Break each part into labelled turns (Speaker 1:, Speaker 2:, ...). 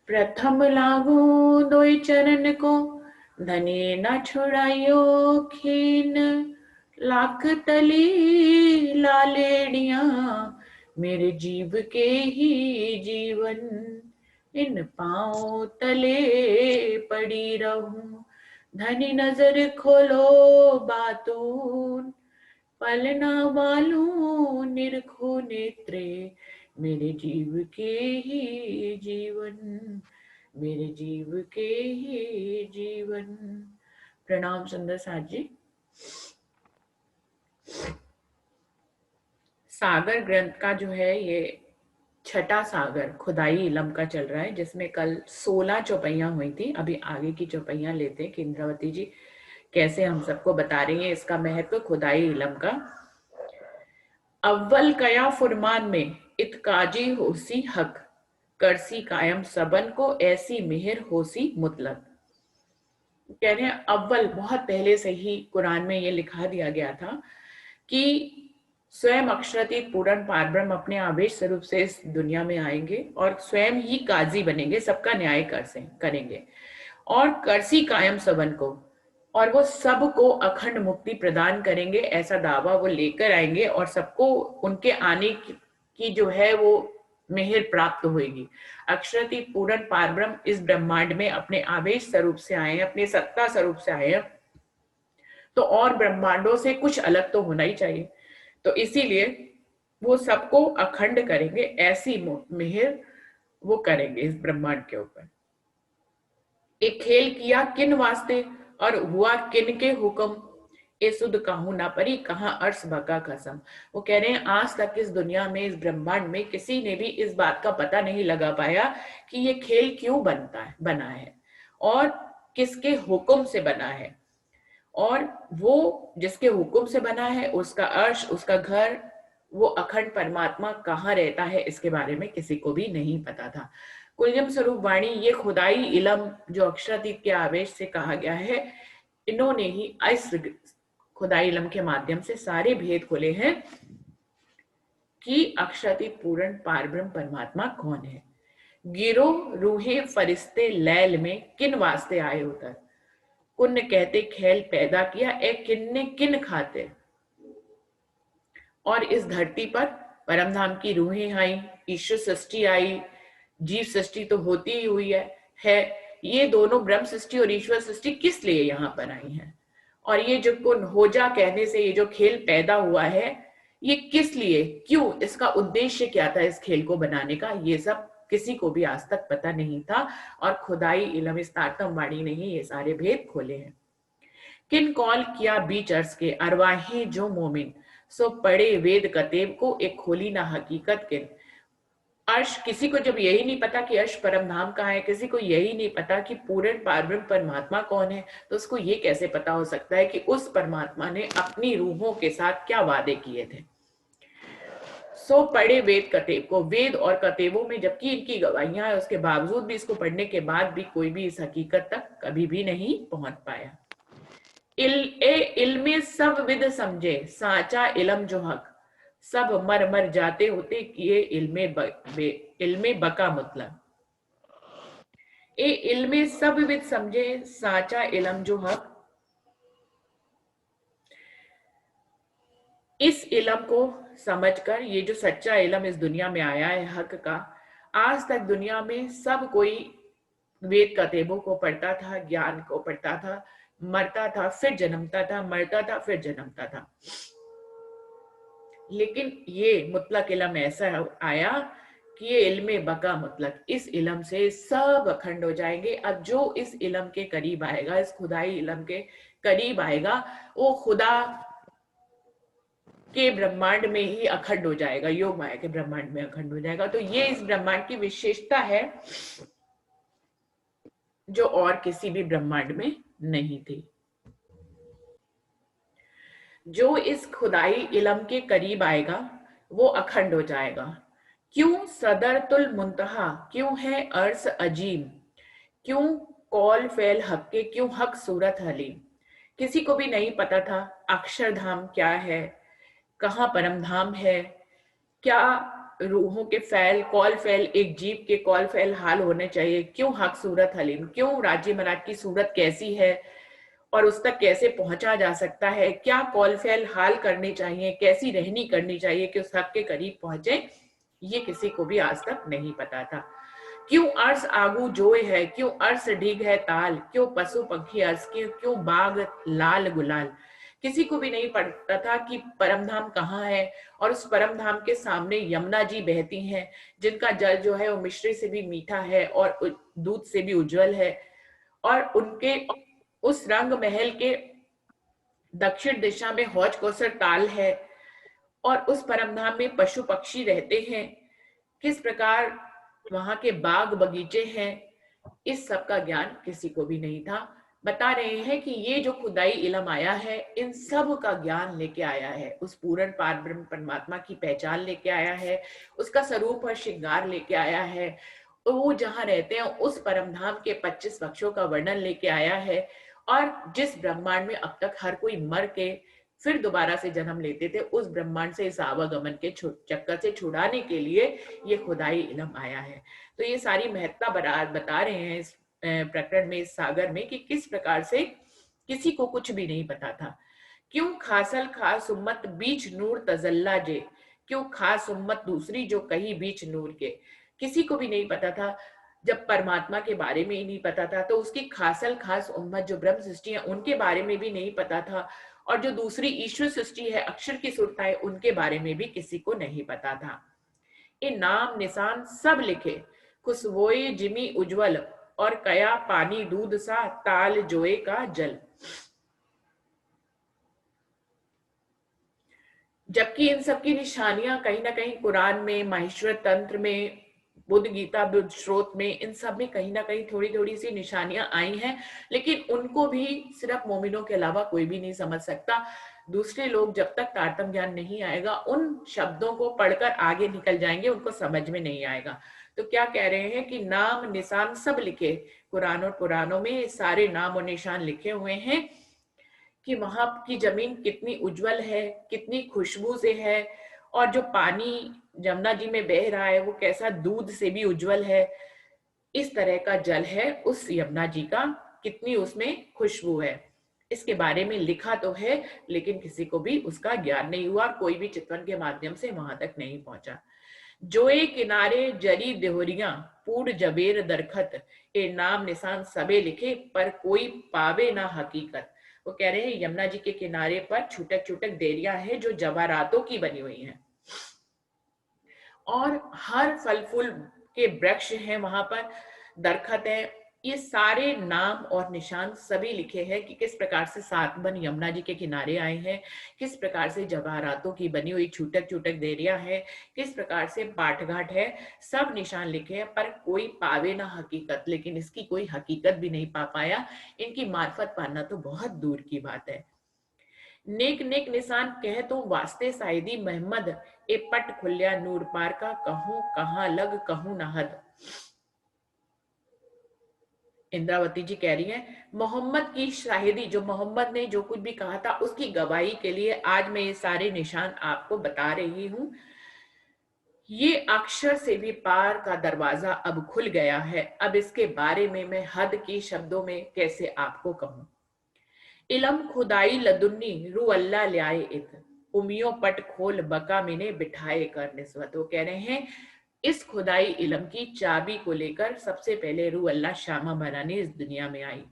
Speaker 1: प्रथम लागू दोई चरण को, धने न छुड़ाइयो खीन। लाख तली लालेड़िया, मेरे जीव के ही जीवन। इन पाँव तले पड़ी रहूं, धनी नजर खोलो बातून। पलना वालू निरखो नेत्रे, मेरे जीव के ही जीवन। मेरे जीव के ही जीवन। प्रणाम सुंदर साथ जी। सागर ग्रंथ का जो है ये छठा सागर खुदाई इलम का चल रहा है, जिसमें कल 16 चौपाइयां हुई थी। अभी आगे की चौपाइयां लेते हैं कि इंद्रावती जी कैसे हम सबको बता रही हैं इसका महत्व खुदाई इलम का। अव्वल कया फुरमान में इतकाजी होसी हक, करसी कायम सबन को ऐसी मिहिर होसी मुतलक। कह रहे हैं अव्वल बहुत पहले से ही कुरान में ये लिखा दिया गया था कि स्वयं अक्षरातीत पूर्ण पारब्रह्म अपने आवेश स्वरूप से इस दुनिया में आएंगे और स्वयं ही काजी बनेंगे, सबका न्याय करेंगे। और करसी कायम सबन को, और वो सबको अखंड मुक्ति प्रदान करेंगे, ऐसा दावा वो लेकर आएंगे और सबको उनके आने की जो है वो मेहर प्राप्त होगी। अक्षरातीत पूर्ण पारब्रह्म इस ब्रह्मांड में अपने आवेश स्वरूप से आए हैं, अपने सत्ता स्वरूप से आए हैं, तो और ब्रह्मांडों से कुछ अलग तो होना ही चाहिए। तो इसीलिए वो सबको अखंड करेंगे, ऐसी मेहर वो करेंगे इस ब्रह्मांड के ऊपर। एक खेल किया किन वास्ते और हुआ किन के हुक्म, ए सुध कहूं ना परी कहां अर्श बका कसम। वो कह रहे हैं आज तक इस दुनिया में, इस ब्रह्मांड में किसी ने भी इस बात का पता नहीं लगा पाया कि ये खेल क्यों बना है और किसके हुक्म से बना है। और वो जिसके हुक्म से बना है उसका अर्श, उसका घर, वो अखंड परमात्मा कहाँ रहता है, इसके बारे में किसी को भी नहीं पता था। कुलजम स्वरूप वाणी, ये खुदाई इलम जो अक्षरातीत के आवेश से कहा गया है, इन्होंने ही इस खुदाई इलम के माध्यम से सारे भेद खोले हैं कि अक्षरातीत पूर्ण पारब्रह्म परमात्मा कौन है। गिरो रूहे फरिश्ते लैल में किन वास्ते आए उतर, कुन कहते खेल पैदा किया ए किन ने किन खाते। और इस धरती पर परमधाम की रूहें आई, ईश्वर सृष्टि आई, जीव सृष्टि तो होती ही हुई है। ये दोनों ब्रह्म सृष्टि और ईश्वर सृष्टि किस लिए यहाँ पर आई है, और ये जो कुन हो जा कहने से ये जो खेल पैदा हुआ है, ये किस लिए, क्यों, इसका उद्देश्य क्या था इस खेल को बनाने का, ये सब किसी को भी आज तक पता नहीं था। और खुदाई इलम इस तारतम वाणी ने ही ये सारे भेद खोले हैं। किन कॉल किया बीच अर्ज के अरवाही जो मोमिन, सो पढ़े वेद कतेब को एक खोली ना हकीकत किन। अर्श, किसी को जब यही नहीं पता कि अर्श परम धाम कहाँ है, किसी को यही नहीं पता कि पूर्ण पारब्रह्म परमात्मा कौन है, तो उसको ये कैसे पता हो सकता है कि उस परमात्मा ने अपनी रूहों के साथ क्या वादे किए थे। सो पढ़े वेद कतेब को, वेद और कतेबों में जबकि इनकी गवाहियां है, उसके बावजूद भी इसको पढ़ने के बाद भी कोई भी इस हकीकत तक कभी भी नहीं पहुंच पाया। इल्मे सब विद समझे साचा इलम जो हक, सब मर मर जाते होते किए इल्मे बका मतलब। ए इल्मे सब विद समझे साचा इलम जो हक, इस इलम को समझकर ये जो सच्चा इलम इस दुनिया में आया है हक का, आज तक दुनिया में सब कोई वेद कतेबों को पढ़ता था, ज्ञान को पढ़ता था, मरता था फिर जन्मता था, मरता था फिर जन्मता था। लेकिन ये मुतलक इलम ऐसा आया कि ये इल्मे बका मुतलक, इस इलम से सब अखंड हो जाएंगे। अब जो इस इलम के करीब आएगा, इस खुदाई इलम के करीब आएगा, वो खुदा के ब्रह्मांड में ही अखंड हो जाएगा, योग माया के ब्रह्मांड में अखंड हो जाएगा। तो ये इस ब्रह्मांड की विशेषता है जो और किसी भी ब्रह्मांड में नहीं थी। जो इस खुदाई इलम के करीब आएगा वो अखंड हो जाएगा। क्यों सदरतुल मुंतहा, क्यों है अर्स अजीम, क्यों कौल फैल हक के, क्यों हक सूरत हलीम। किसी को भी नहीं पता था अक्षरधाम क्या है, कहाँ परमधाम है, क्या रूहों के फैल कौल फैल एक जीव के कौल फैल हाल होने चाहिए, क्यों हक सूरत हलीम, क्यों राजी महाराज की सूरत कैसी है और उस तक कैसे पहुंचा जा सकता है, क्या कौल फैल हाल करने चाहिए, कैसी रहनी करनी चाहिए कि उस हक के करीब पहुंचे, ये किसी को भी आज तक नहीं पता था। क्यों अर्स आगू जोय है, क्यों अर्स ढीग है ताल, क्यों पशु पंखी अर्स के, क्यों बाग लाल गुलाल, किसी को भी नहीं पता था कि परमधाम कहाँ है। और उस परमधाम के सामने यमुना जी बहती हैं, जिनका जल जो है वो मिश्री से भी मीठा है और दूध से भी उज्जवल है। और उनके उस रंग महल के दक्षिण दिशा में हौज कौसर ताल है और उस परमधाम में पशु पक्षी रहते हैं। किस प्रकार वहां के बाग बगीचे हैं, इस सब का ज्ञान किसी को भी नहीं था। बता रहे हैं कि ये जो खुदाई इल्म आया है, इन सब का ज्ञान लेके आया है, उस पूर्ण पार ब्रह्म परमात्मा की पहचान लेके आया है, उसका स्वरूप और श्रृंगार लेके आया है, तो वो जहाँ रहते हैं उस परमधाम के 25 वक्षों का वर्णन लेके आया है। और जिस ब्रह्मांड में अब तक हर कोई मर के फिर दोबारा से जन्म लेते थे, उस ब्रह्मांड से इस आवागमन के चक्कर से छुड़ाने के लिए ये खुदाई इल्म आया है। तो ये सारी महत्ता बता रहे हैं इस प्रकरण में, इस सागर में, कि किस प्रकार से किसी को कुछ भी नहीं पता था। क्यों खासल खास उम्मत बीच नूर तजल्ला जे, क्यों खास उम्मत दूसरी जो कही बीच नूर के, किसी को भी नहीं पता था। जब परमात्मा के बारे में ही नहीं पता था, तो उसकी खासल खास उम्मत जो ब्रह्म सृष्टि है उनके बारे में भी नहीं पता था, और जो दूसरी ईश्वर सृष्टि है अक्षर की सुरता है उनके बारे में भी किसी को नहीं पता था। ये नाम निशान सब लिखे, खुशबोए जिमी उज्जवल, और कया पानी दूध सा ताल जोए का जल। जबकि इन सब की निशानियां कहीं ना कहीं कुरान में, माहेश्वर तंत्र में, बुद्ध गीता, बुद्ध स्रोत में, इन सब में कहीं ना कहीं थोड़ी थोड़ी सी निशानियां आई हैं, लेकिन उनको भी सिर्फ मोमिनों के अलावा कोई भी नहीं समझ सकता। दूसरे लोग जब तक तारतम ज्ञान नहीं आएगा, उन शब्दों को पढ़कर आगे निकल जाएंगे, उनको समझ में नहीं आएगा। तो क्या कह रहे हैं कि नाम निशान सब लिखे, कुरान और पुराणों में सारे नाम और निशान लिखे हुए हैं कि वहां की जमीन कितनी उज्जवल है, कितनी खुशबू से है, और जो पानी जमुना जी में बह रहा है वो कैसा दूध से भी उज्जवल है। इस तरह का जल है उस यमुना जी का, कितनी उसमें खुशबू है, इसके बारे में लिखा तो है, लेकिन किसी को भी उसका ज्ञान नहीं हुआ, कोई भी चितवन के माध्यम से वहां तक नहीं पहुंचा। जोए किनारे जरी देहोरियां पूर्ण जबेर दरखत, ए नाम निशान सबे लिखे पर कोई पावे ना हकीकत। वो कह रहे हैं यमुना जी के किनारे पर छूटक छूटक देरियां हैं जो जवाहरातों की बनी हुई हैं, और हर फल फूल के वृक्ष हैं वहां पर, दरखत है। ये सारे नाम और निशान सभी लिखे हैं कि किस प्रकार से सात बन यमुना जी के किनारे आए हैं, किस प्रकार से जवाहरातों की बनी हुई छूटक छूटक देरियां हैं, किस प्रकार से पाटघाट है, सब निशान लिखे हैं, पर कोई पावे ना हकीकत, लेकिन इसकी कोई हकीकत भी नहीं पा पाया। इनकी मार्फत पाना तो बहुत दूर की बात है। नेक नेक निशान कह तो वास्ते साइदी मोहम्मद, ए पट खुल्या नूर पार का, कहूं कहां लग कहूं न हद। इंद्रावती जी कह रही हैं मोहम्मद की शाहिदी, जो मोहम्मद ने जो कुछ भी कहा था उसकी गवाही के लिए आज मैं ये सारे निशान आपको बता रही हूं। ये अक्षर से भी पार का दरवाजा अब खुल गया है, अब इसके बारे में मैं हद की शब्दों में कैसे आपको कहूं। इलम खुदाई लदुन्नी रू अल्लाह ल्याए इत, उमियों पट खोल बका मिने बिठाए कर निस्बत। वो कह रहे हैं इस खुदाई इलम की चाबी को लेकर सबसे पहले रू अल्लाह श्यामा महारानी इस दुनिया में आई,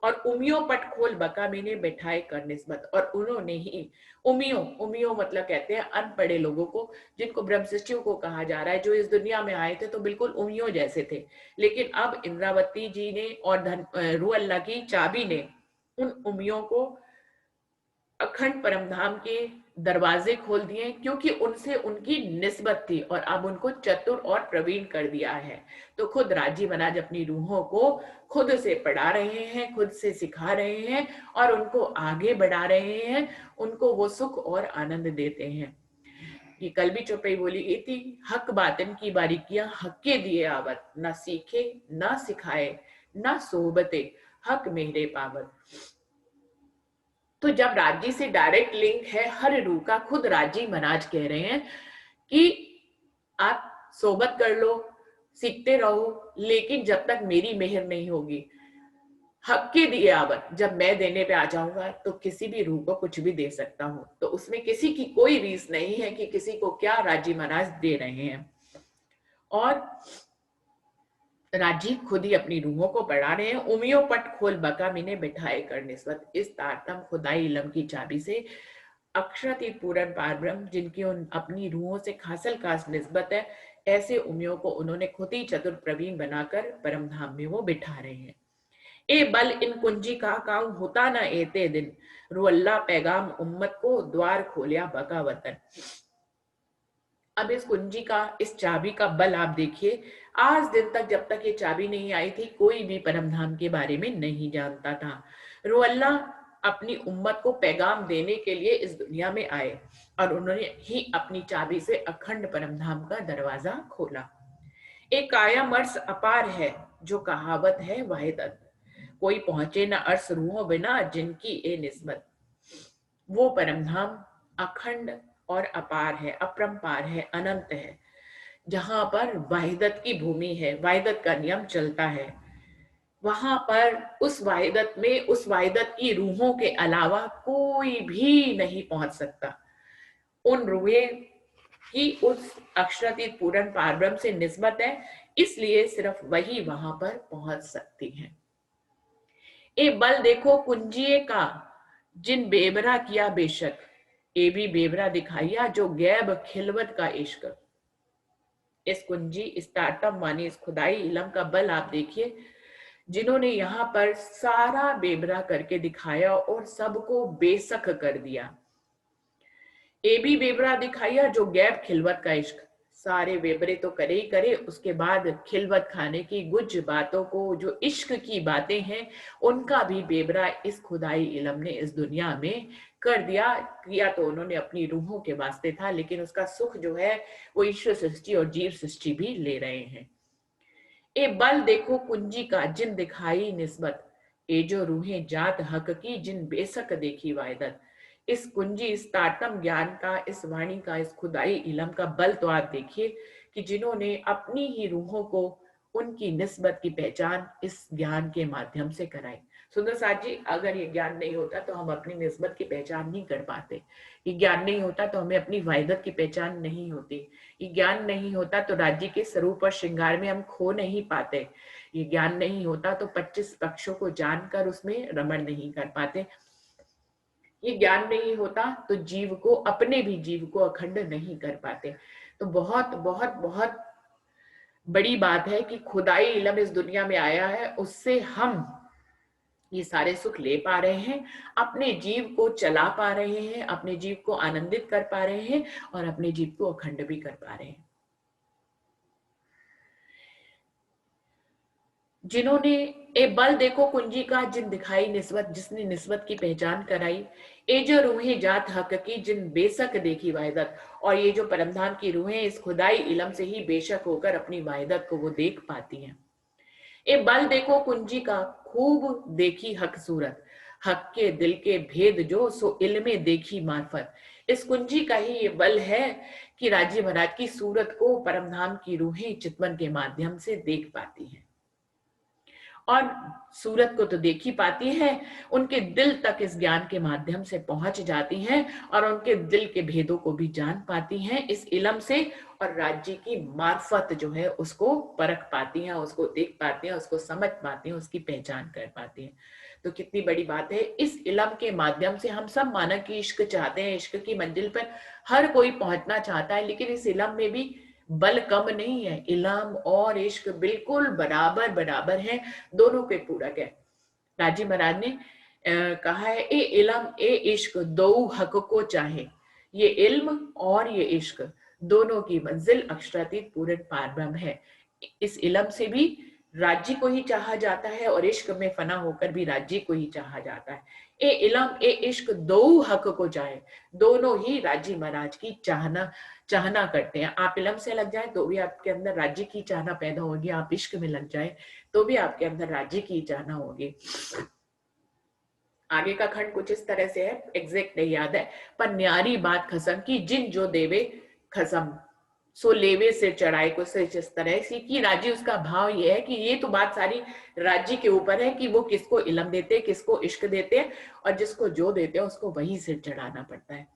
Speaker 1: और उमियों पट खोल बका मिने बिठाए कर निस्बत, और उन्होंने ही उमियों मतलब कहते हैं अनपढ़े लोगों को, जिनको ब्रह्मशिष्यों को कहा जा रहा है, जो इस दुनिया में आए थे तो बिल्कुल उमियों जैसे थे, लेकिन अब इंद्रावती जी ने और रू अल्लाह की चाबी ने उन उमियों को अखंड परमधाम के दरवाजे खोल दिए, क्योंकि उनसे उनकी निस्बत थी, और अब उनको चतुर और प्रवीण कर दिया है। तो खुद राजी महाराज अपनी रूहों को खुद से पढ़ा रहे हैं, खुद से सिखा रहे हैं, और उनको आगे बढ़ा रहे हैं, उनको वो सुख और आनंद देते हैं। ये कल भी चौपाई बोली गई थी, हक बातिन की बारीकियां हक के दिए आवत, ना सीखे ना सिखाए ना सोहबते, हक मेरे पावत। तो जब राजी से डायरेक्ट लिंक है हर रूह का, खुद राजी महाराज कह रहे हैं कि आप सोबत कर लो, सीखते रहो, लेकिन जब तक मेरी मेहर नहीं होगी, हक के दिए आवत जब मैं देने पे आ जाऊंगा तो किसी भी रूह को कुछ भी दे सकता हूँ। तो उसमें किसी की कोई रीस नहीं है कि किसी को क्या राजी महाराज दे रहे हैं। और राजी खुद ही अपनी रूहों को बढ़ा रहे हैं। उमियों पट खोल बका मिने बिठाए कर निस्बत इस तारतम खुदाई इलम की चाबी से अक्षरातीत पूर्ण पारब्रह्म जिनकी उन अपनी रूहों से खासल खास निस्बत है, ऐसे उमियों को उन्होंने खुद ही चतुर प्रवीण बनाकर परम धाम में वो बिठा रहे हैं। ए बल इन कुंजी का काम होता ना एते दिन, रुअल्लाह पैगाम उम्मत को द्वार खोलिया बका वतन। अब इस कुंजी का, इस चाबी का बल आप देखिए। आज दिन तक जब तक ये चाबी नहीं आई थी, कोई भी परम धाम के बारे में नहीं जानता था। रुअल्ला अपनी उम्मत को पैगाम देने के लिए इस दुनिया में आए और उन्होंने ही अपनी चाबी से अखंड परम धाम का दरवाजा खोला। एक कायम अर्श अपार है जो कहावत है वाहिदत, कोई पहुंचे न अर्श रूहों बिना जिनकी ए निस्बत। वो परम धाम अखंड और अपार है, अपरंपार है, अनंत है, जहां पर वाहिदत की भूमि है, वाहिदत का नियम चलता है। वहां पर उस वाहिदत में, उस वाहिदत की रूहों के अलावा कोई भी नहीं पहुंच सकता। उन रूहें की उस अक्षरातीत पूर्ण पारब्रह्म से निस्बत है, इसलिए सिर्फ वही वहां पर पहुंच सकती हैं। ए बल देखो कुंजिए का जिन बेबरा किया बेशक, ए भी बेबरा दिखाइया जो गैब खिलवत का इश्क। इस कुंजी, इस तारतम मानी इस खुदाई इलम का बल आप देखिए, जिन्होंने यहाँ पर सारा बेबरा करके दिखाया और सबको बेसक कर दिया। ए भी बेबरा दिखाइया जो गैब खिलवत का इश्क। सारे बेबरे तो करे ही करे, उसके बाद खिलवत खाने की गुज बातों को, जो इश्क की बातें हैं, उनका भी बेबरा इस खुदाई इलम ने इस दुनिया में कर दिया। किया तो उन्होंने अपनी रूहों के वास्ते था, लेकिन उसका सुख जो है वो ईश्वर सृष्टि और जीव सृष्टि भी ले रहे हैं। ए बल देखो कुंजी का जिन दिखाई निस्बत, ए जो रूहें जात हक की जिन बेसक देखी वायदत। इस कुंजी, इस तारतम ज्ञान का, इस वाणी का, इस खुदाई इलम का बल तो आप देखिए कि जिन्होंने अपनी ही रूहों को उनकी निस्बत की पहचान इस ज्ञान के माध्यम से कराई। सुंदर साथ जी, अगर ये ज्ञान नहीं होता तो हम अपनी निस्बत की पहचान नहीं कर पाते। ये ज्ञान नहीं होता तो हमें अपनी वाहिदत की पहचान नहीं होती। ये ज्ञान नहीं होता तो राज्य के स्वरूप और श्रृंगार में हम खो नहीं पाते। ये ज्ञान नहीं होता तो 25 पक्षों को जानकर उसमें रमण नहीं कर पाते। ये ज्ञान नहीं होता तो जीव को, अपने भी जीव को अखंड नहीं कर पाते। तो बहुत बहुत बहुत बड़ी बात है कि खुदाई इलम इस दुनिया में आया है, उससे हम ये सारे सुख ले पा रहे हैं, अपने जीव को चला पा रहे हैं, अपने जीव को आनंदित कर पा रहे हैं और अपने जीव को अखंड भी कर पा रहे हैं। जिन्होंने ए बल देखो कुंजी का जिन दिखाई निस्बत, जिसने निस्बत की पहचान कराई। ए जो रूहें जात हक की जिन बेशक देखी वाहिदत, और ये जो परमधाम की रूहें इस खुदाई इलम से ही बेशक होकर अपनी वाहिदत को वो देख पाती हैं। ए बल देखो कुंजी का खूब देखी हक सूरत, हक के दिल के भेद जो सो इल्मे देखी मार्फत। इस कुंजी का ही ये बल है कि राजी महाराज की सूरत को परमधाम की रूहें चितवन के माध्यम से देख पाती हैं। और सूरत को तो देख ही पाती है, उनके दिल तक इस ज्ञान के माध्यम से पहुंच जाती हैं और उनके दिल के भेदों को भी जान पाती हैं इस इलम से, और राज्य की मार्फत जो है उसको परख पाती हैं, उसको देख पाती हैं, उसको समझ पाती हैं, उसकी पहचान कर पाती हैं। तो कितनी बड़ी बात है। इस इलम के माध्यम से हम सब माना कि इश्क चाहते हैं, इश्क की मंजिल पर हर कोई पहुंचना चाहता है, लेकिन इस इलम में भी बल कम नहीं है। इलम और इश्क बिल्कुल बराबर बराबर है, दोनों के पूरक है। राजी महाराज ने कहा है, ए इलम ए इश्क दो हक को चाहे। ये इल्म और ये इश्क दोनों की मंजिल अक्षरातीत पूर्ण पारब्रह्म है। इस इलम से भी राज्य को ही चाहा जाता है और इश्क में फना होकर भी राज्य को ही चाहा जाता है। ए इलम ए इश्क दो हक को चाहे, दोनों ही राजी महाराज की चाहना करते हैं। आप इलम से लग जाए तो भी आपके अंदर राज्य की चाहना पैदा होगी, आप इश्क में लग जाए तो भी आपके अंदर राज्य की चाहना होगी। आगे का खंड कुछ इस तरह से है, एग्जैक्ट नहीं याद है, पर न्यारी बात खसम की जिन जो देवे खसम। सो लेवे सिर चढ़ाए को सिर इस तरह से कि राजी, उसका भाव ये है कि ये तो बात सारी राजी के ऊपर है कि वो किसको इलम देते, किसको इश्क देते हैं, और जिसको जो देते हैं उसको वही सिर चढ़ाना पड़ता है।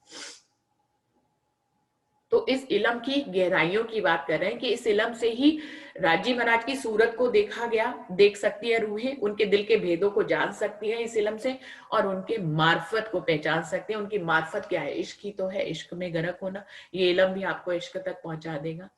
Speaker 1: तो इस इलम की गहराइयों की बात कर रहे हैं कि इस इलम से ही राजी महाराज की सूरत को देखा गया, देख सकती है रूहें, उनके दिल के भेदों को जान सकती है इस इलम से, और उनके मार्फत को पहचान सकते हैं। उनकी मार्फत क्या है? इश्क ही तो है, इश्क में गर्क होना। ये इलम भी आपको इश्क तक पहुंचा देगा।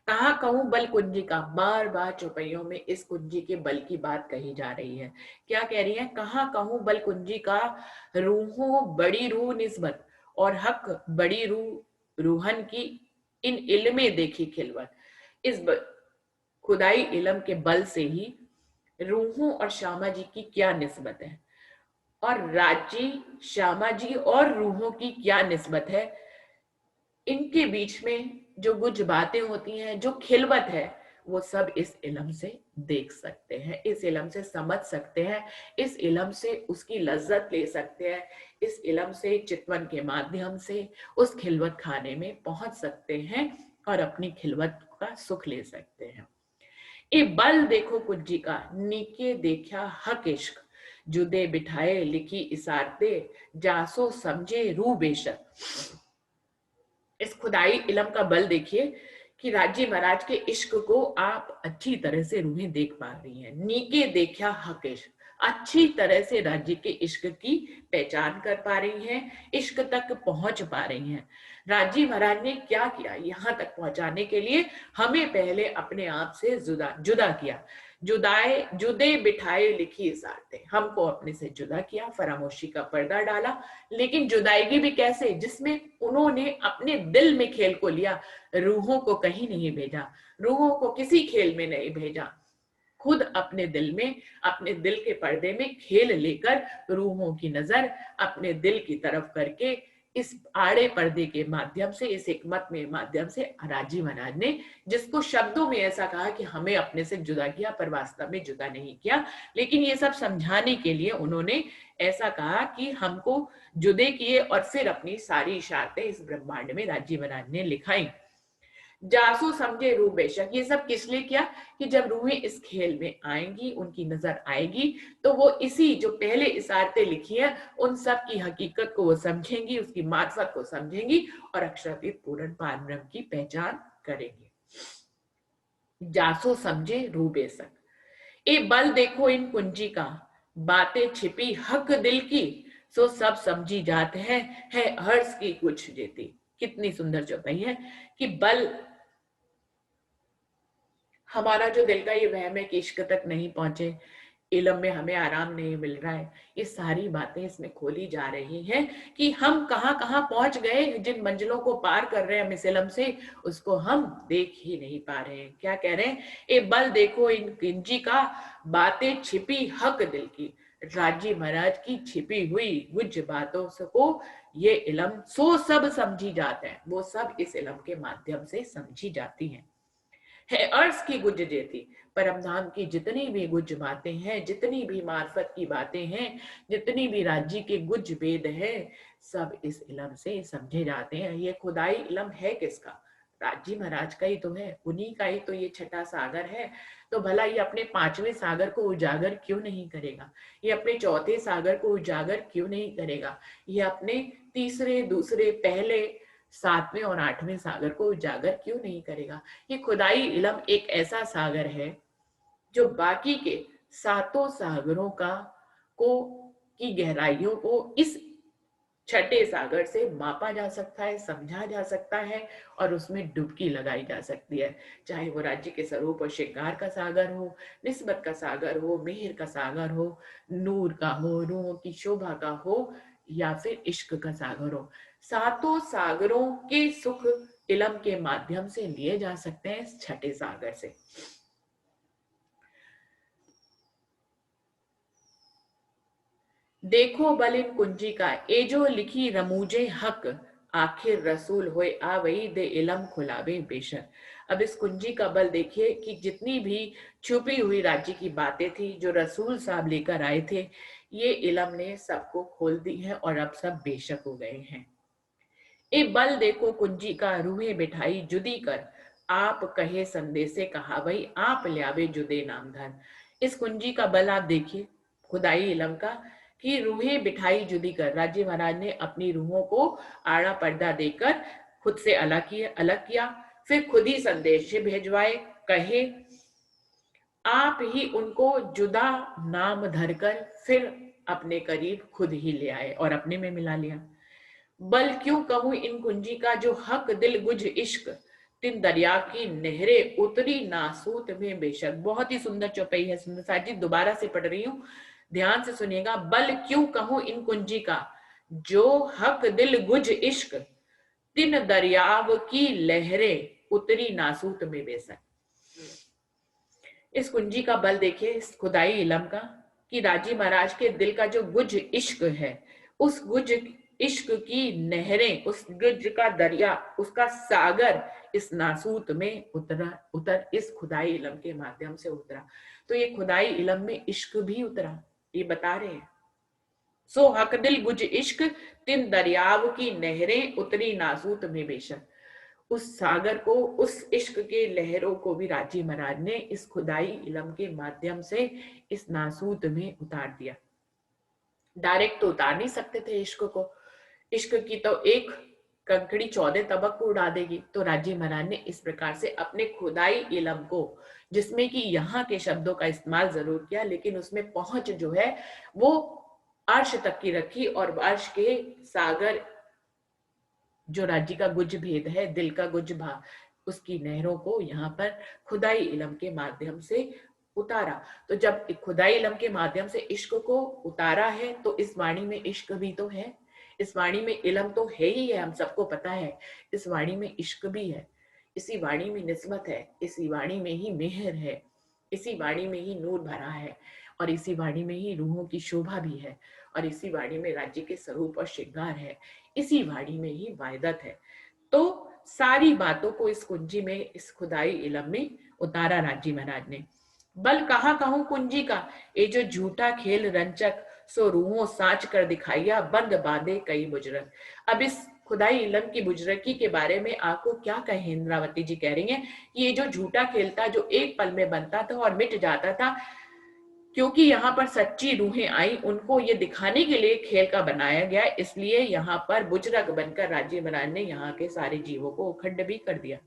Speaker 1: कहाँ कहूं बल कुंजी का, बार बार चौपाइयों में इस कुंजी के बल की बात कही जा रही है। क्या कह रही है? कहाँ कहूं बल कुंजी का, रूहों बड़ी रूह निस्बत, और हक बड़ी रूह रूहन की, इन इल्मे देखी खिलवत। इस खुदाई इलम के बल से ही रूहों और श्यामा जी की क्या निस्बत है, और राजी श्यामा जी और रूहों की क्या निस्बत है, इनके बीच में जो कुछ बातें होती हैं, जो खिलवत है, वो सब इस इलम से देख सकते हैं, इस इलम से समझ सकते हैं, इस इलम से उसकी लज्जत ले सकते हैं, इस इलम से चितवन के माध्यम से उस खिलवत खाने में पहुंच सकते हैं और अपनी खिलवत का सुख ले सकते हैं। ए बल देखो कुंजी का, नीके देखा हक इश्क, जुदे बिठाए लिखी इसारते, जासो समझे रू बेशक। इस खुदाई इलम का बल देखिए कि राजी महाराज के इश्क को आप अच्छी तरह से रूहें देख पा रही हैं। नीके देखा हक इश्क, अच्छी तरह से राजी के इश्क की पहचान कर पा रही हैं, इश्क तक पहुंच पा रही हैं। राजी महाराज ने क्या किया? यहां तक पहुंचाने के लिए हमें पहले अपने आप से जुदा जुदा किया, जुदे बिठाए लिखी इसारते, हमको अपने से जुदा किया, फरामोशी का पर्दा डाला। लेकिन जुदाईगी भी कैसे? जिसमें उन्होंने अपने दिल में खेल को लिया, रूहों को कहीं नहीं भेजा, रूहों को किसी खेल में नहीं भेजा, खुद अपने दिल में, अपने दिल के पर्दे में खेल लेकर रूहों की नजर अपने दिल की तरफ करके इस आड़े पर्दे के माध्यम से, इस हिकमत में माध्यम से राजी महाराज ने, जिसको शब्दों में ऐसा कहा कि हमें अपने से जुदा किया, पर वास्तव में जुदा नहीं किया, लेकिन ये सब समझाने के लिए उन्होंने ऐसा कहा कि हमको जुदे किए और फिर अपनी सारी इशारतें इस ब्रह्मांड में राजी महाराज ने लिखाई। जासू समझे रूह बेशक, ये सब किस लिए किया? कि जब रूहें इस खेल में आएंगी, उनकी नजर आएगी, तो वो इसी जो पहले इशारतें लिखी है उन सब की हकीकत को वो समझेंगी, उसकी मार्फत को समझेंगी और अक्षरातीत पूर्ण पारब्रह्म की पहचान करेंगे। जासो समझे रूह बेशक, ए बल देखो इन कुंजी का, बातें छिपी हक दिल की, सो सब समझी जाते हैं, है हर्ष की कुछ जेती। कितनी सुंदर चौपाई है कि बल, हमारा जो दिल का ये वहम है कि इश्क तक नहीं पहुंचे, इलम में हमें आराम नहीं मिल रहा है, ये सारी बातें इसमें खोली जा रही हैं कि हम कहाँ कहाँ पहुंच गए, जिन मंजिलों को पार कर रहे हैं हम इस इलम से, उसको हम देख ही नहीं पा रहे हैं। क्या कह रहे हैं? ए बल देखो इन किंजी का, बातें छिपी हक दिल की, राजी महाराज की छिपी हुई गुज बातों को ये इलम सो सब समझी जाते हैं, वो सब इस इलम के माध्यम से समझी जाती हैं। है अर्श की गुज जेती, परम धाम की जितनी भी गुज बातें हैं, जितनी भी मार्फत की बातें हैं, जितनी भी राज्य के गुज वेद है, सब इस इलम से समझे जाते हैं। ये खुदाई इलम है किसका? राजी महाराज का ही तो है, उन्हीं का ही तो ये छठा सागर है। तो भला ये अपने पांचवें सागर को उजागर क्यों नहीं करेगा? ये अपने चौथे सागर को उजागर क्यों नहीं करेगा? ये अपने तीसरे, दूसरे, पहले, सातवें और आठवें सागर को उजागर क्यों नहीं करेगा? ये खुदाई इलम एक ऐसा सागर है जो बाकी के सातों सागरों का को की गहराइयों को इस छठे सागर से मापा जा सकता है, समझा जा सकता है और उसमें डुबकी लगाई जा सकती है। चाहे वो राज्य के स्वरूप और श्रृंगार का सागर हो, निस्बत का सागर हो, मेहर का सागर हो, नूर का हो, रूहों की शोभा का हो, या फिर इश्क का सागर हो, सातों सागरों के सुख इलम के माध्यम से लिए जा सकते हैं इस छठे सागर से। देखो बलिन कुंजी का, ए जो लिखी रमूजे हक, आखिर रसूल होए आ वही दे इलम खुलावे बेशक। अब इस कुंजी का बल देखिए कि जितनी भी छुपी हुई राज्य की बातें थी जो रसूल साहब लेकर आए थे, ये इलम ने सबको खोल दी है और अब सब बेशक हो गए हैं। ए बल देखो कुंजी का, रूहें बिठाई जुदी कर, आप कहे संदेशे कहा वही, आप ल्यावे जुदे नामधन। इस कुंजी का बल आप देखिए, खुदाई इलम का, कि रूहें बिठाई जुदी कर। राजे महाराज ने अपनी रूहों को आड़ा पर्दा देकर खुद से अलग किया, फिर खुद ही संदेश भेजवाए, कहे आप ही उनको जुदा नाम धरकर फिर अपने करीब खुद ही ले आए और अपने में मिला लिया। बल क्यों कहूं इन कुंजी का, जो हक दिल गुज इश्क, तिन दरिया की नहरें उतरी नासूत में बेशक। बहुत ही सुंदर चौपाई है सुंदर साथ जी, दोबारा से पढ़ रही हूं, ध्यान से सुनिएगा। बल क्यों कहूं इन कुंजी का, जो हक दिल गुज इश्क, तिन दरियाव की लहरें उतरी नासूत में बेशक। इस कुंजी का बल देखिए, इस खुदाई इलम का, कि राजी महाराज के दिल का जो गुज इश्क है, उस गुज इश्क की नहरें, उस गुज का दरिया, उसका सागर इस नासूत में उतर इस खुदाई इलम के माध्यम से उतरा। तो ये खुदाई इलम में इश्क भी उतरा, ये बता रहे हैं। सो हक दिल गुज इश्क, तिन दरियाव की नहरें उतरी नासूत में बेशक। उस सागर को, उस इश्क के लहरों को भी राजी महाराज ने इस खुदाई इलम के माध्यम से इस नासूत में उतार दिया। डायरेक्ट तो उतार नहीं सकते थे इश्क को, इश्क की तो एक कंकड़ी 14 तबक को उड़ा देगी। तो राजी महाराज ने इस प्रकार से अपने खुदाई इलम को, जिसमें कि यहाँ के शब्दों का इस्तेमाल जरूर किया, लेकिन उसमें पहुंच जो है वो अर्श तक की रखी, और अर्श के सागर जो राज्य का गुज भेद है, दिल का गुज भाव, उसकी नहरों को यहाँ पर खुदाई इलम के माध्यम से उतारा। तो जब खुदाई इलम के माध्यम से इश्क को उतारा है, तो इस वाणी में इश्क भी तो है, इस वाणी में इलम तो है ही है, हम सबको पता है। इस वाणी में इश्क भी है, इसी वाणी में निस्बत है, इसी वाणी में ही मेहर है, इसी वाणी में ही नूर भरा है, और इसी वाणी में ही रूहों की शोभा भी है, और इसी वाणी में राज्य के स्वरूप और श्रृंगार है, इसी वाणी में ही वायदत है। तो सारी बातों को इस कुंजी में, इस खुदाई इलम में उतारा राजी महाराज ने। बल कहाँ कहूं कुंजी का, ये जो झूठा खेल रंचक, सो रूहों साच कर दिखाइया, बंद बांधे कई बुजरक। अब इस खुदाई इलम की बुजरकी के बारे में आपको क्या कहें, इंद्रावती जी कह रही हैं कि ये जो झूठा खेल था, जो एक पल में बनता था और मिट जाता था, क्योंकि यहाँ पर सच्ची रूहें आई, उनको ये दिखाने के लिए खेल का बनाया गया, इसलिए यहाँ पर बुजरक बनकर राज्य महाराज ने यहाँ के सारे जीवों को उखंड भी कर दिया।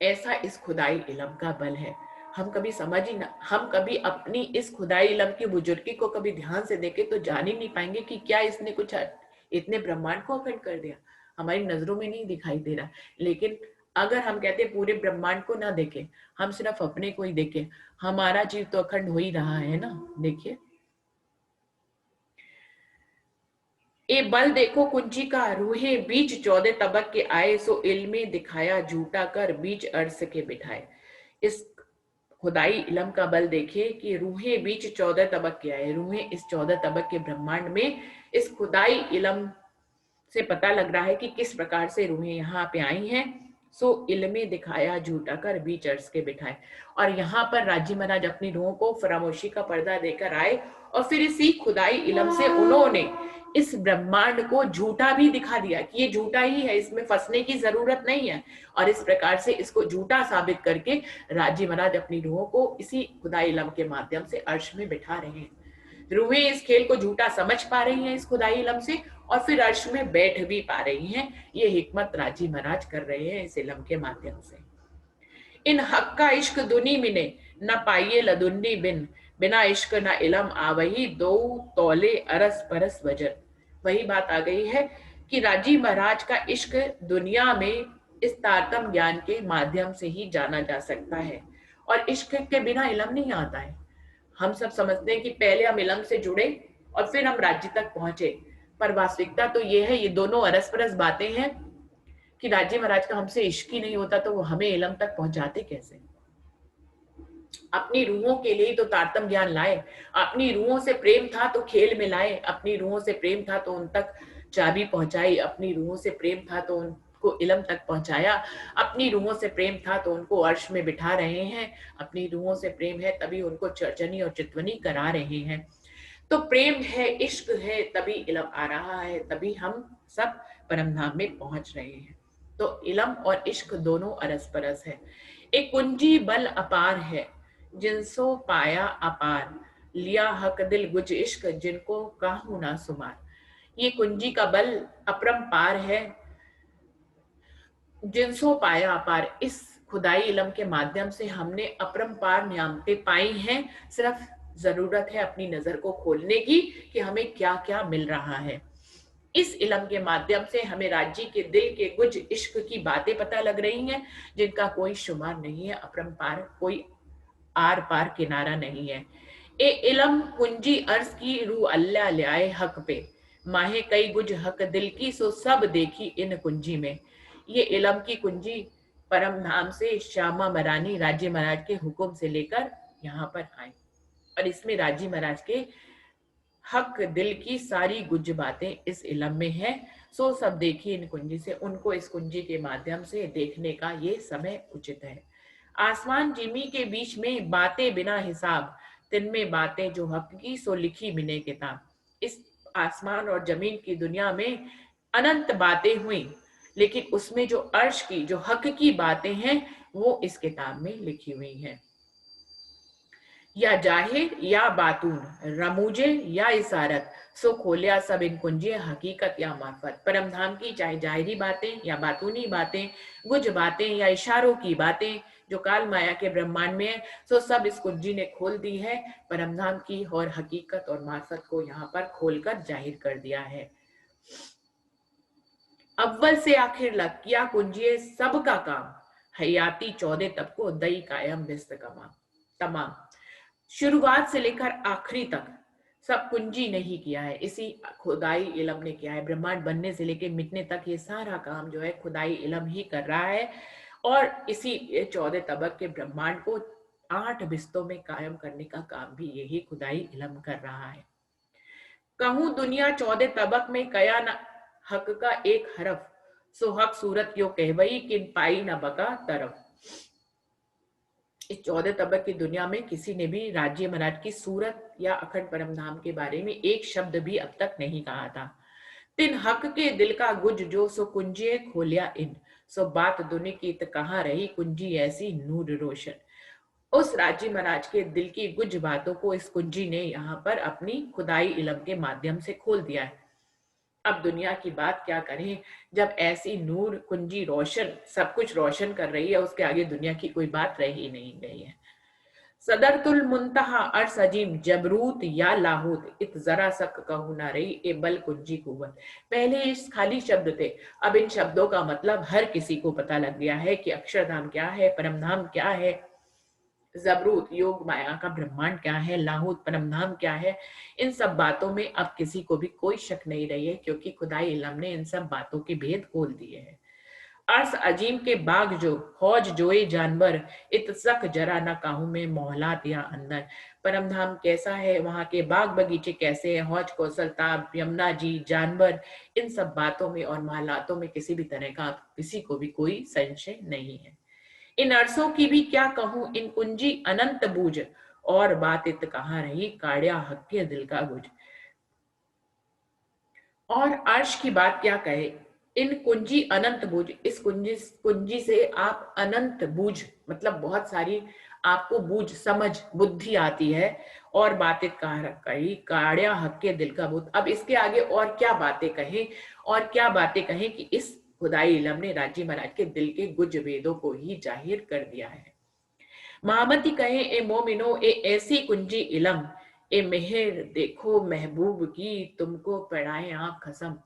Speaker 1: ऐसा इस खुदाई इलम का बल है। हम कभी समझ ही ना, हम कभी अपनी इस खुदाई इलम की बुजुर्गी को कभी ध्यान से देखें तो जान ही नहीं पाएंगे कि क्या इसने कुछ इतने ब्रह्मांड को अखंड कर दिया। हमारी नजरों में नहीं दिखाई दे रहा, लेकिन अगर हम कहते हैं पूरे ब्रह्मांड को ना देखें, हम सिर्फ अपने को ही देखें, हमारा जीव तो अखंड हो ही रहा है ना। देखिए, ए बल देखो कुंजी का, रूहे बीच 14 तबक के आए, सो इल्मे दिखाया झूठा कर बीच अर्श के बिठाए। इस खुदाई इलम का बल देखिए कि रूहें बीच 14 तबक के आए, रूहें इस 14 तबक के ब्रह्मांड में, इस खुदाई इलम से पता लग रहा है कि किस प्रकार से रूहें यहाँ पे आई हैं। सो इल्मे दिखाया झूठा कर बीच अर्श के बिठाए। और यहाँ पर राजी महाराज अपनी रूहों को फरामोशी का पर्दा देकर आए, और फिर इसी खुदाई इलम से उन्होंने इस ब्रह्मांड को झूठा भी दिखा दिया कि ये झूठा ही है, इसमें फंसने की जरूरत नहीं है। और इस प्रकार से इसको झूठा साबित करके राजी महाराज अपनी रूहों को इसी खुदाई इलम के माध्यम से अर्श में बिठा रहे हैं। रूहें इस खेल को झूठा समझ पा रही हैं इस खुदाई इलम से, और फिर अर्श में बैठ भी पा रही हैं। ये हिकमत राजी महाराज कर रहे हैं इस इलम के माध्यम से। इन हक का इश्क दुनी मिने, न पाइये लदुन्नी बिन, बिना इश्क न इलम आवही, दो तौले अरस परस वजन। वही बात आ गई है कि राजी महाराज का इश्क दुनिया में इस तारतम ज्ञान के माध्यम से ही जाना जा सकता है, और इश्क के बिना इलम नहीं आता है। हम सब समझते हैं कि पहले हम इलम से जुड़े और फिर हम राज्य तक पहुंचे, पर वास्तविकता तो ये है, ये दोनों अरस परस बातें हैं कि राज्य महाराज का हमसे इश्क ही नहीं होता तो वो हमें इलम तक पहुंचाते कैसे। अपनी रूहों के लिए तो तारतम ज्ञान लाए, अपनी रूहों से प्रेम था तो खेल में लाए, अपनी रूहों से प्रेम था तो उन तक चाबी पहुंचाई, अपनी रूहों से प्रेम था तो उनको इलम तक पहुंचाया, अपनी रूहों से प्रेम था तो उनको अर्श में बिठा रहे हैं, अपनी रूहों से प्रेम है तभी उनको चर्चनी और चितवनी करा रहे हैं। तो प्रेम है, इश्क है, तभी इलम आ रहा है, तभी हम सब परम धाम में पहुंच रहे हैं। तो इलम और इश्क दोनों अरस परस है। एक कुंजी बल अपार है, जिनसो पाया अपार, लिया हक दिल गुज इश्क, जिनको काहू ना सुमार। ये कुंजी का बल अपरंपार है, जिनसो पाया अपार। इस खुदाई इलम के माध्यम से हमने अपरंपार नियामतें पाई हैं। सिर्फ जरूरत है अपनी नजर को खोलने की कि हमें क्या क्या मिल रहा है। इस इलम के माध्यम से हमें राज्य के दिल के कुछ इश्क की बातें पता लग रही हैं, जिनका कोई शुमार नहीं है, अपरंपार, कोई आर पार किनारा नहीं है। ए इलम कुंजी अर्ज की रू अल्लाह ले आए हक पे, माहे कई गुज हक दिल की, सो सब देखी इन कुंजी में। ये इलम की कुंजी परम धाम से श्यामा मरानी राज्य महाराज के हुक्म से लेकर यहाँ पर आई, और इसमें राज्य महाराज के हक दिल की सारी गुज बातें इस इलम में है। सो सब देखिए इन कुंजी से, उनको इस कुंजी के माध्यम से देखने का ये समय उचित है। आसमान जिमी के बीच में बातें बिना हिसाब, तिनमें बातें जो हक की, सो लिखी बिने किताब। इस आसमान और जमीन की दुनिया में अनंत बातें हुई, लेकिन उसमें जो अर्श की, जो हक की बातें हैं, वो इस किताब में लिखी हुई हैं। या जाहिर या बातून, रमूजे या इसारत, सो खोलिया सब इन कुंजे हकीकत या मार्फत। परम धाम की चाहे जाहिरी बातें या बातूनी बातें, गुज बातें या इशारों की बातें जो काल माया के ब्रह्मांड में है, सो सब इस कुंजी ने खोल दी है। परम धाम की और हकीकत और मार्फत को यहाँ पर खोलकर जाहिर कर दिया है। अव्वल से आखिर लग किया कुंजिए सबका काम, हयाती 14 तब को दई कायम बिस्त कमा तमाम। शुरुआत से लेकर आखिरी तक सब कुंजी ने ही किया है, इसी खुदाई इलम ने किया है। ब्रह्मांड बनने से लेकर मिटने तक ये सारा काम जो है खुदाई इलम ही कर रहा है, और इसी 14 तबक के ब्रह्मांड को 8 बिस्तों में कायम करने का काम भी यही खुदाई इलम कर रहा है। कहूं दुनिया 14 तबक में कया न हक का एक हरफ, सो हक सूरत यो कहवई किन पाई न बका तरफ। इस 14 तबक की दुनिया में किसी ने भी राज्य महाराज की सूरत या अखंड परम धाम के बारे में एक शब्द भी अब तक नहीं कहा था। तिन हक के दिल का गुज जो, सो कुंजिए खोलिया इन, सो बात दुनि की कहाँ रही, कुंजी ऐसी नूर रोशन। उस राज्य महाराज के दिल की गुज बातों को इस कुंजी ने यहाँ पर अपनी खुदाई इलम के माध्यम से खोल दिया है। अब दुनिया की बात क्या करें, जब ऐसी नूर कुंजी रोशन सब कुछ रोशन कर रही है, उसके आगे दुनिया की कोई बात रह ही नहीं गई है। सदरतुल मुंतहा अर्स अजीम, जबरूत या लाहूत, इत जरा सक कहू ना रही, ए बल कुंजी कुवत। पहले इस खाली शब्द थे, अब इन शब्दों का मतलब हर किसी को पता लग गया है कि अक्षरधाम क्या है, परमधाम क्या है, जबरूत योग माया का ब्रह्मांड क्या है, लाहूत परमधाम क्या है। इन सब बातों में अब किसी को भी कोई शक नहीं रही है, क्योंकि खुदाई इलम ने इन सब बातों के भेद खोल दिए हैं। अर्स अजीम के बाग जो, हौज जोए जानवर, इतसक जरा न काहू में मोहलात या अंदर। परमधाम कैसा है, वहां के बाग बगीचे कैसे हैं, हौज कौशलताब, यमुना जी, जानवर, इन सब बातों में और महलातों में किसी भी तरह का किसी को भी कोई संशय नहीं है। इन अरसों की भी क्या कहूं, इन कुंजी अनंत बूझ, और बात इत कहाँ रही, काड़िया हक के दिल का गुज। और अर्श की बात क्या कहे, इन कुंजी अनंत बूझ, इस कुंजी कुंजी से आप अनंत बूझ, मतलब बहुत सारी आपको बूझ समझ बुद्धि आती है, और बातें कही काड़िया हक के दिल का बुद्ध। अब इसके आगे और क्या बातें कहें, और क्या बातें कहें कि इस खुदाई इलम ने राज्य महाराज के दिल के गुज वेदों को ही जाहिर कर दिया है। महामती कहे ए मोमिनो, ए ऐसी कुंजी इलम, ए मेहर देखो महबूब की, तुमको पढ़ाए आप कसम।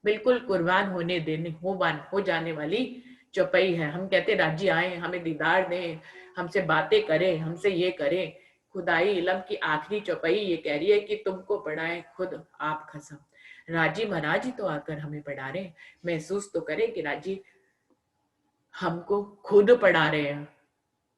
Speaker 1: बिल्कुल कुर्बान होने देने हो जाने वाली चौपाई है। हम कहते राज्य आए, हमें दीदार दें, हमसे बातें करें, हमसे ये करें। खुदाई इलम की आखिरी चौपाई ये कह रही है कि तुमको पढ़ाए खुद आप कसम। राजी महाराज ही तो आकर हमें पढ़ा रहे हैं। महसूस तो करें कि राजी हमको खुद पढ़ा रहे हैं,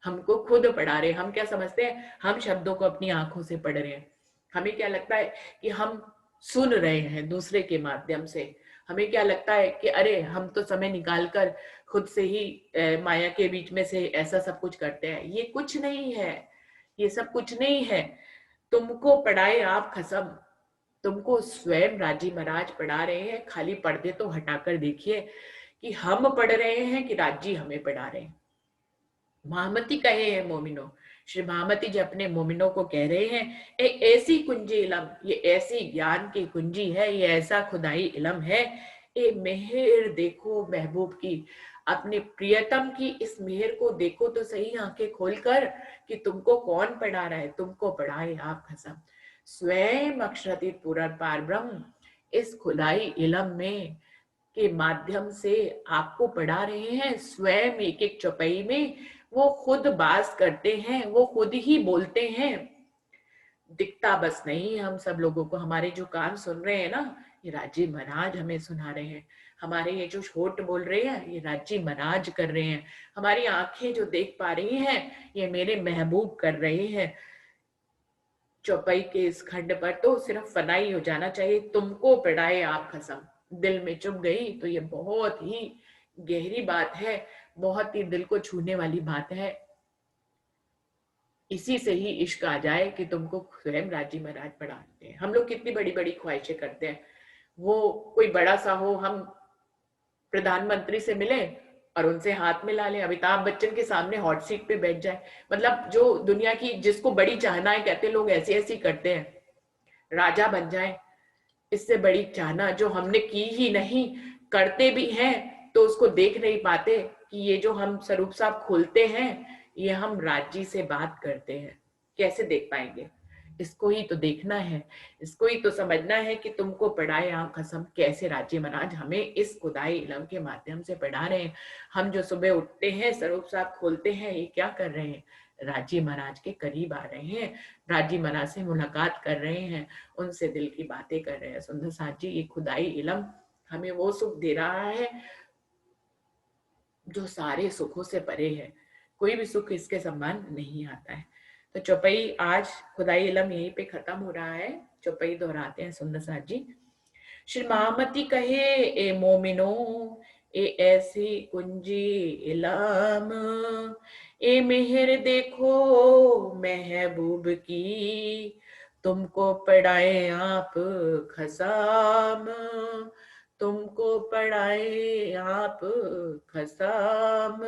Speaker 1: हमको खुद पढ़ा रहे हैं। हम क्या समझते हैं, हम शब्दों को अपनी आंखों से पढ़ रहे हैं। हमें क्या लगता है कि हम सुन रहे हैं दूसरे के माध्यम से। हमें क्या लगता है कि अरे हम तो समय निकालकर खुद से ही माया के बीच में से ऐसा सब कुछ करते हैं। ये कुछ नहीं है, ये सब कुछ नहीं है। तुमको पढ़ाए आप कसम, तुमको स्वयं राजी महाराज पढ़ा रहे हैं। खाली पर्दे तो हटाकर देखिए कि हम पढ़ रहे हैं कि राजी हमें पढ़ा रहे हैं। महामती कहे हैं मोमिनो, श्री महामती जी अपने मोमिनों को कह रहे हैं, एक ऐसी कुंजी इलम, ये ऐसी ज्ञान की कुंजी है, ये ऐसा खुदाई इलम है, ए मेहर देखो महबूब की, अपने प्रियतम की इस मेहर को देखो तो सही आंखें खोलकर कि तुमको कौन पढ़ा रहा है, तुमको पढ़ाए आप कसम। स्वयं अक्षरातीत पूर्ण पार ब्रह्म इस खुदाई इलम में के माध्यम से आपको पढ़ा रहे हैं। स्वयं एक एक चौपाई में वो खुद बात करते हैं, वो खुद ही बोलते हैं, दिखता बस नहीं हम सब लोगों को। हमारे जो कान सुन रहे हैं ना, ये राजी महाराज हमें सुना रहे हैं। हमारे ये जो होठ बोल रहे हैं, ये राजी महाराज कर रहे हैं। हमारी आंखें जो देख पा रही हैं, ये मेरे महबूब कर रहे हैं। चौपाई के इस खंड पर तो सिर्फ फनाई हो जाना चाहिए, तुमको पढ़ाए आप कसम। दिल में चुभ गई तो ये बहुत ही गहरी बात है, बहुत ही दिल को छूने वाली बात है। इसी से ही इश्क आ जाए कि तुमको स्वयं राजी महाराज पढ़ाते हैं। हम लोग कितनी बड़ी बड़ी ख्वाहिशें करते हैं, वो कोई बड़ा सा हो, हम प्रधानमंत्री से मिले और उनसे हाथ मिला ले, अमिताभ बच्चन के सामने हॉट सीट पे बैठ जाए। मतलब जो दुनिया की जिसको बड़ी चाहनाएं कहते लोग ऐसी ऐसी करते हैं, राजा बन जाए, इससे बड़ी चाहना जो हमने की ही नहीं, करते भी हैं तो उसको देख नहीं पाते कि ये जो हम स्वरूप साहब खोलते हैं, ये हम राजी से बात करते हैं, कैसे देख पाएंगे। इसको ही तो देखना है, इसको ही तो समझना है कि तुमको पढ़ाए आंख कसम कैसे राजी महाराज हमें इस खुदाई इलम के माध्यम से पढ़ा रहे हैं। हम जो सुबह उठते हैं, स्वरूप साहब खोलते हैं, ये क्या कर रहे हैं, राजी महाराज के करीब आ रहे हैं, राजी महाराज से मुलाकात कर रहे हैं, उनसे दिल की बातें कर रहे हैं। सुंदर साथ जी, ये खुदाई इलम हमें वो सुख दे रहा है जो सारे सुखों से परे है, कोई भी सुख इसके समान नहीं आता है। तो चौपाई आज खुदाई इलम यहीं पे खत्म हो रहा है। चौपाई दोहराते हैं सुंदर साथ जी। श्री महामती कहे ए मोमिनो, ए ऐसी कुंजी इलम, ए मेहर देखो महबूब की, तुमको पढ़ाए आप खसाम, तुमको पढ़ाए आप खसाम।